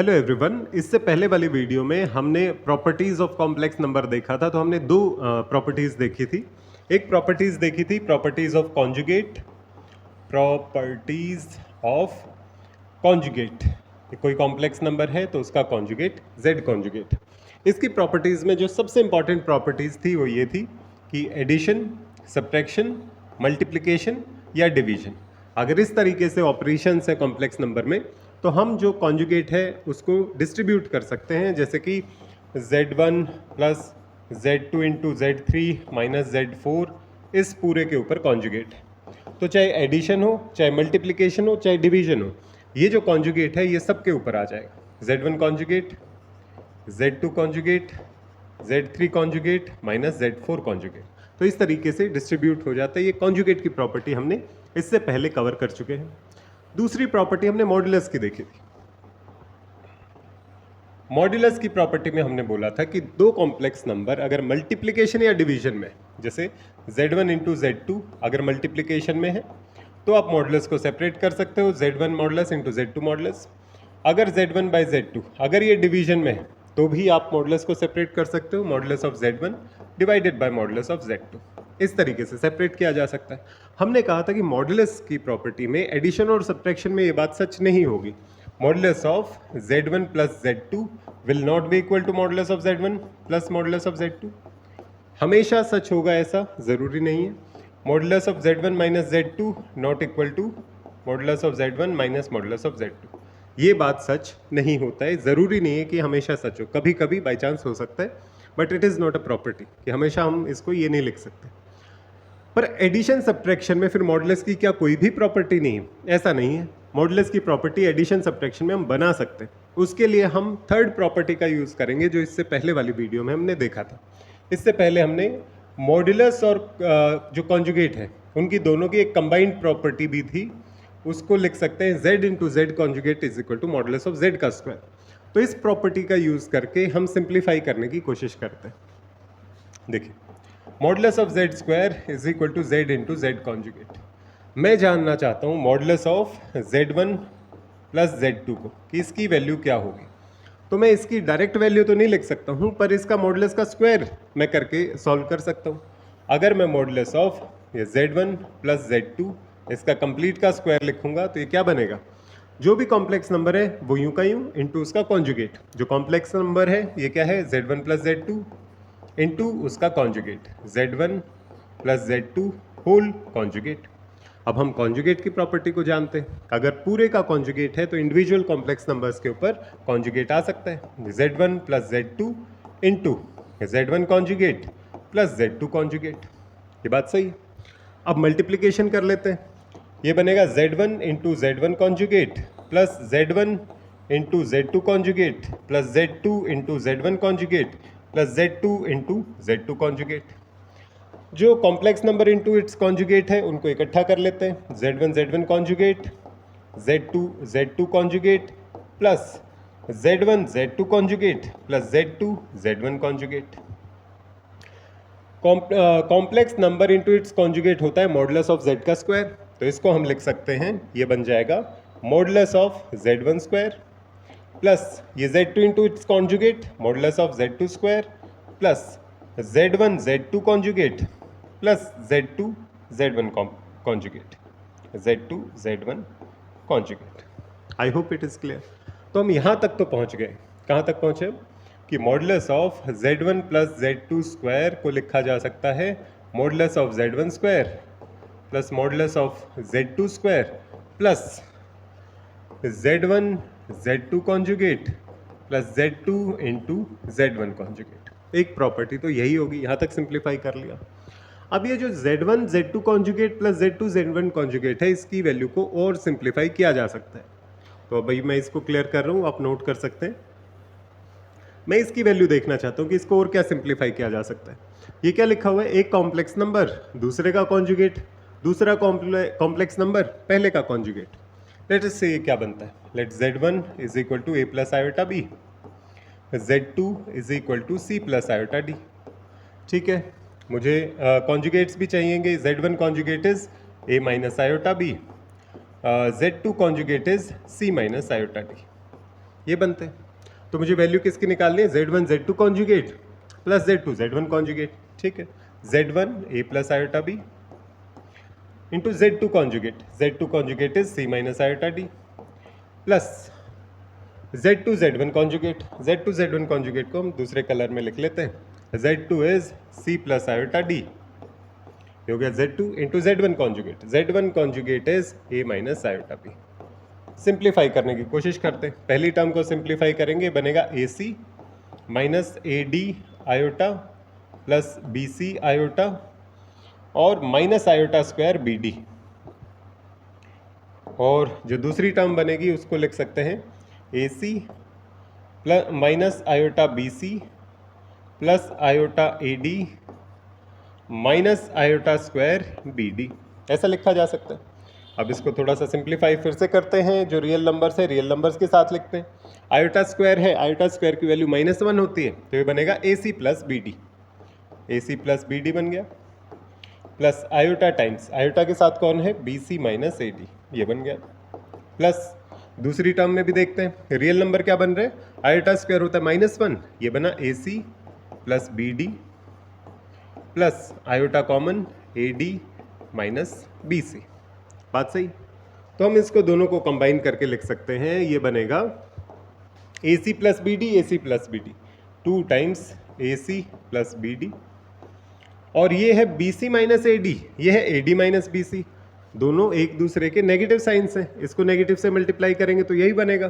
Hello everyone. इससे पहले वाली वीडियो में हमने प्रॉपर्टीज़ ऑफ कॉम्प्लेक्स नंबर देखा था, तो हमने दो प्रॉपर्टीज़ देखी थी। एक प्रॉपर्टीज़ देखी थी properties of conjugate, properties of conjugate. कोई कॉम्प्लेक्स नंबर है तो उसका कॉन्जुगेट z कॉन्जुगेट। इसकी प्रॉपर्टीज़ में जो सबसे इंपॉर्टेंट प्रॉपर्टीज़ थी वो ये थी कि एडिशन, सब्ट्रैक्शन, मल्टीप्लिकेशन या डिवीजन, अगर इस तरीके से ऑपरेशंस है कॉम्प्लेक्स नंबर में, तो हम जो कॉन्जुगेट है उसको डिस्ट्रीब्यूट कर सकते हैं, जैसे कि z1 plus z2 into z3 minus z4 इस पूरे के ऊपर कॉन्जुगेट है। तो चाहे एडिशन हो, चाहे मल्टीप्लिकेशन हो, चाहे डिवीजन हो, ये जो कॉन्जुगेट है ये सब के ऊपर आ जाएगा। z1 conjugate, z2 conjugate, z3 conjugate minus z4 conjugate. तो इस तरीके से डिस्ट्रीब्यूट हो जाता है। ये कॉन्जुगेट की प्रॉपर्टी हमने इससे पहले कवर कर चुके हैं। दूसरी प्रॉपर्टी हमने मॉड्यूलस की देखी थी। मॉड्यूलस की प्रॉपर्टी में हमने बोला था कि दो कॉम्प्लेक्स नंबर अगर मल्टीप्लिकेशन या डिवीजन में, जैसे z1 इंटू z2 अगर मल्टीप्लिकेशन में है तो आप मॉड्यूलस को सेपरेट कर सकते हो, z1 modulus into z2 modulus. अगर z1 बाई z2 अगर ये डिवीजन में है तो भी आप मॉड्यूलस को सेपरेट कर सकते हो, modulus of z1 divided by modulus of z2। इस तरीके से सेपरेट किया जा सकता है। हमने कहा था कि मॉड्यूलस की प्रॉपर्टी में एडिशन और सब्ट्रैक्शन में ये बात सच नहीं होगी। Modulus of z1 plus z2 will not be equal to modulus of z1 plus modulus of z2। हमेशा सच होगा ऐसा ज़रूरी नहीं है। Modulus of z1 minus z2 not equal to modulus of z1 minus modulus of z2। ये बात सच नहीं होता है, ज़रूरी नहीं है कि हमेशा सच हो, कभी कभी बाई चांस हो सकता है, but it is not a property कि हमेशा हम इसको ये नहीं लिख सकते। पर एडिशन सब्ट्रैक्शन में फिर मॉड्यूलस की क्या कोई भी प्रॉपर्टी नहीं है? ऐसा नहीं है। मॉड्यूलस की प्रॉपर्टी एडिशन सब्ट्रैक्शन में हम बना सकते हैं। उसके लिए हम थर्ड प्रॉपर्टी का यूज़ करेंगे, जो इससे पहले वाली वीडियो में हमने देखा था। इससे पहले हमने मॉड्यूलस और जो कॉन्जुगेट है उनकी दोनों की एक कंबाइंड प्रॉपर्टी भी थी, उसको लिख सकते हैं z into Z conjugate is equal to modulus of z का स्क्वायर। तो इस प्रॉपर्टी का यूज़ करके हम सिंप्लीफाई करने की कोशिश करते हैं। देखिए, modulus of z square is equal to z into Z conjugate. मैं जानना चाहता हूँ modulus of z1 plus z2 को, कि इसकी वैल्यू क्या होगी। तो मैं इसकी डायरेक्ट वैल्यू तो नहीं लिख सकता हूँ, पर इसका मॉडुलस का स्क्वायर मैं करके सॉल्व कर सकता हूँ। अगर मैं मॉडुलस ऑफ ये z1 प्लस z2 इसका कंप्लीट का स्क्वायर लिखूंगा तो ये क्या बनेगा, जो भी कॉम्प्लेक्स नंबर है वो यूं का यूं इंटू उसका कॉन्जुगेट। जो कॉम्प्लेक्स नंबर है ये क्या है, z1 प्लस z2 इंटू उसका conjugate, z1 plus z2 whole conjugate. अब हम कॉन्जुगेट की प्रॉपर्टी को जानते हैं, अगर पूरे का कॉन्जुगेट है तो इंडिविजुअल कॉम्प्लेक्स नंबर्स के ऊपर कॉन्जुगेट आ सकता है। z1 plus z2 into z1 conjugate plus z2 conjugate. ये बात सही है। अब मल्टीप्लिकेशन कर लेते हैं। ये बनेगा z1 into z1 conjugate plus z1 into z2 conjugate plus z2 into z1 conjugate plus z2 into z2 conjugate. जो complex number into its conjugate है उनको इकट्ठा कर लेते हैं। z1 conjugate, z2 conjugate plus z2 conjugate plus z1 conjugate. Complex number into its conjugate होता है modulus of z का स्क्वायर, तो इसको हम लिख सकते हैं, ये बन जाएगा modulus of z1 square plus ये z2 into its conjugate modulus of z2 square plus z2 conjugate plus z1 conjugate, z1 conjugate. I hope it is clear. तो हम यहाँ तक तो पहुँच गए। कहाँ तक पहुँचे कि modulus of z1 plus z2 square को लिखा जा सकता है modulus of z1 square plus modulus of z2 square plus z1 z2 conjugate plus z2 into z1 conjugate. एक प्रॉपर्टी तो यही होगी। यहाँ तक सिंप्लीफाई कर लिया। अब ये जो z1 z2 conjugate plus z2 z1 conjugate है, इसकी वैल्यू को और सिंप्लीफाई किया जा सकता है। तो भाई मैं इसको क्लियर कर रहा हूँ, आप नोट कर सकते हैं। मैं इसकी वैल्यू देखना चाहता हूँ कि इसको और क्या सिंप्लीफाई किया जा सकता है। ये क्या लिखा हुआ है, एक कॉम्प्लेक्स नंबर दूसरे का कॉन्जुगेट, दूसरा कॉम्प्लेक्स नंबर पहले का कॉन्जुगेट। लेट अस से ये क्या बनता है, let z1 is equal to a plus iota b, z2 is equal to c plus iota d। ठीक है, मुझे कॉन्जुगेट्स भी चाहिएंगे। z1 conjugate is a minus iota b, z2 conjugate is c minus iota d। ये बनते हैं। तो मुझे वैल्यू किसकी निकालनी है, Z1 Z2 conjugate plus Z2 Z1 conjugate, ठीक है। Z1 A plus iota B into Z2 conjugate is C minus iota D plus Z1 conjugate को हम दूसरे कलर में लिख लेते हैं, Z2 is C plus iota D, हो गया Z2 into Z1 conjugate is A minus iota B। Simplify करने की कोशिश करते हैं, पहली टर्म को सिंप्लीफाई करेंगे, बनेगा AC minus AD iota plus BC iota और माइनस आयोटा स्क्वायर BD, और जो दूसरी टर्म बनेगी उसको लिख सकते हैं AC plus minus iota BC plus iota AD minus iota square BD, ऐसा लिखा जा सकता है। अब इसको थोड़ा सा सिंप्लीफाई फिर से करते हैं, जो रियल नंबर्स है रियल नंबर्स के साथ लिखते हैं। आयोटा स्क्वायर है, आयोटा स्क्वायर की वैल्यू -1 होती है, तो ये बनेगा AC प्लस BD बन गया, प्लस आयोटा टाइम्स आयोटा के साथ कौन है BC माइनस AD, ये बन गया, प्लस दूसरी टर्म में भी देखते हैं रियल नंबर क्या बन रहे हैं, आयोटा स्क्वायर होता है -1, ये बना AC plus BD plus iota common AD minus BC, बात सही। तो हम इसको दोनों को कंबाइन करके लिख सकते हैं, ये बनेगा AC plus BD 2 times AC plus BD, और ये है BC माइनस AD, ये है AD माइनस BC, दोनों एक दूसरे के नेगेटिव साइंस हैं, इसको नेगेटिव से मल्टीप्लाई करेंगे तो यही बनेगा।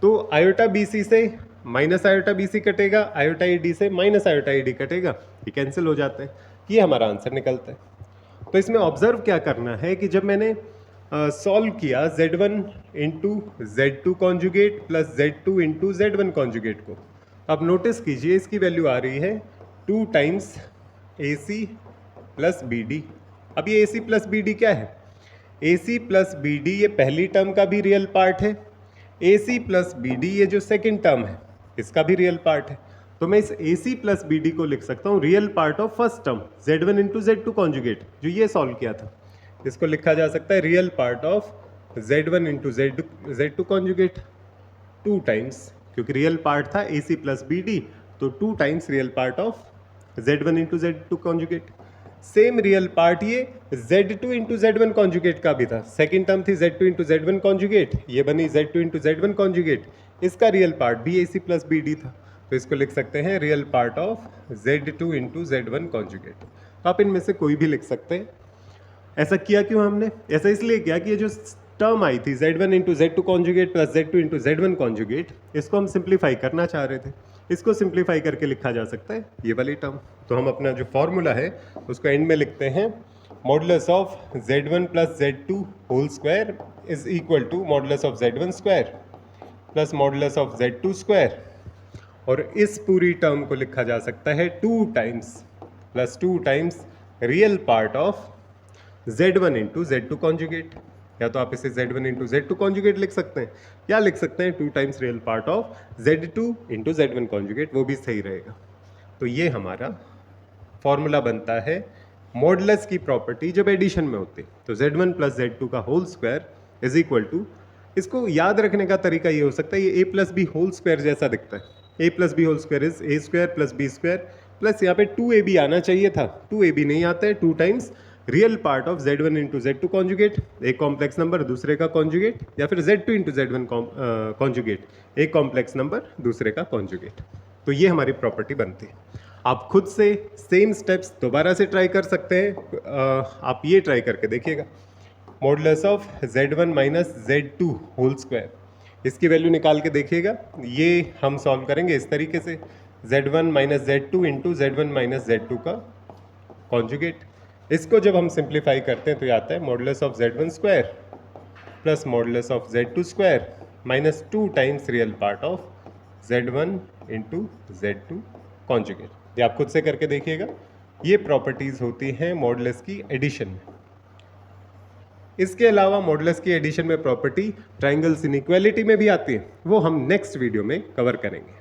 तो आयोटा BC से माइनस आयोटा BC कटेगा, आयोटा AD से माइनस आयोटा AD कटेगा, ये कैंसिल हो जाते हैं, ये हमारा आंसर निकलता है। तो इसमें ऑब्जर्व क्या करना है कि जब मैंने सॉल्व किया Z1 into Z2 conjugate plus Z2 into Z1 conjugate को, अब नोटिस कीजिए इसकी वैल्यू आ रही है 2 टाइम्स AC प्लस BD। अब ये AC प्लस BD क्या है, AC प्लस BD ये पहली टर्म का भी रियल पार्ट है, AC प्लस BD ये जो सेकेंड टर्म है इसका भी रियल पार्ट है, तो मैं इस AC प्लस BD को लिख सकता हूँ real part of first term Z1 into Z2 conjugate, जो ये सॉल्व किया था, इसको लिखा जा सकता है real part of Z1 into Z2 conjugate 2 times, क्योंकि रियल पार्ट था AC प्लस BD, तो 2 times real part of Z1 into Z2 conjugate. Same real part ये Z2 इंटू Z1 कॉन्जुगेट का भी था, सेकेंड टर्म थी Z2 इंटू Z1 कॉन्जुगेट, ये बनी Z2 इंटू Z1 कॉन्जुगेट, इसका रियल पार्ट भी AC प्लस BD था, तो इसको लिख सकते हैं real part of Z2 into Z1 conjugate. तो आप इनमें से कोई भी लिख सकते हैं। ऐसा किया क्यों हमने, ऐसा इसलिए किया कि ये जो टर्म आई थी Z1 into Z2 conjugate plus Z2 into Z1 conjugate, इसको हम सिंप्लीफाई करना चाह रहे थे, इसको सिंप्लीफाई करके लिखा जा सकता है ये वाली टर्म। तो हम अपना जो फॉर्मूला है उसको एंड में लिखते हैं, modulus of Z1 plus Z2 whole square is equal to modulus of Z1 square plus modulus of Z2 square, और इस पूरी टर्म को लिखा जा सकता है 2 times plus 2 times real part of Z1 into Z2 conjugate, या तो आप इसे Z1 इंटू Z2 कॉन्जुगेट लिख सकते हैं, या लिख सकते हैं 2 times real part of Z2 into Z1 conjugate, वो भी सही रहेगा। तो ये हमारा फॉर्मूला बनता है मॉडुलस की प्रॉपर्टी जब एडिशन में होती है, तो Z1 प्लस Z2 का whole square is equal to, इसको याद रखने का तरीका ये हो सकता है, ये A plus B whole square जैसा दिखता है, A plus B whole square is A square plus B square plus यहाँ पे 2AB आना चाहिए था, 2AB नहीं आता है, 2 times real part of Z1 into Z2 conjugate, एक कॉम्प्लेक्स नंबर दूसरे का कॉन्जुगेट, या फिर Z2 इंटू Z1 कॉन्जुगेट, एक कॉम्प्लेक्स नंबर दूसरे का कॉन्जुगेट। तो ये हमारी प्रॉपर्टी बनती है। आप खुद से सेम स्टेप्स दोबारा से ट्राई कर सकते हैं, आप ये ट्राई करके देखिएगा, modulus of Z1 minus Z2 whole square, इसकी वैल्यू निकाल के देखिएगा। ये हम सॉल्व करेंगे इस तरीके से, Z1 minus Z2 into Z1 minus Z2 का कॉन्जुगेट, इसको जब हम सिंप्लीफाई करते हैं तो ये आता है modulus of Z1 square plus modulus of Z2 square minus 2 times real part of Z1 into Z2 conjugate. ये आप खुद से करके देखिएगा, ये प्रॉपर्टीज़ होती हैं मॉडुलस की एडिशन में। इसके अलावा मॉडुलस की एडिशन में प्रॉपर्टी ट्रायंगल्स इनइक्वालिटी में भी आती है, वो हम नेक्स्ट वीडियो में कवर करेंगे।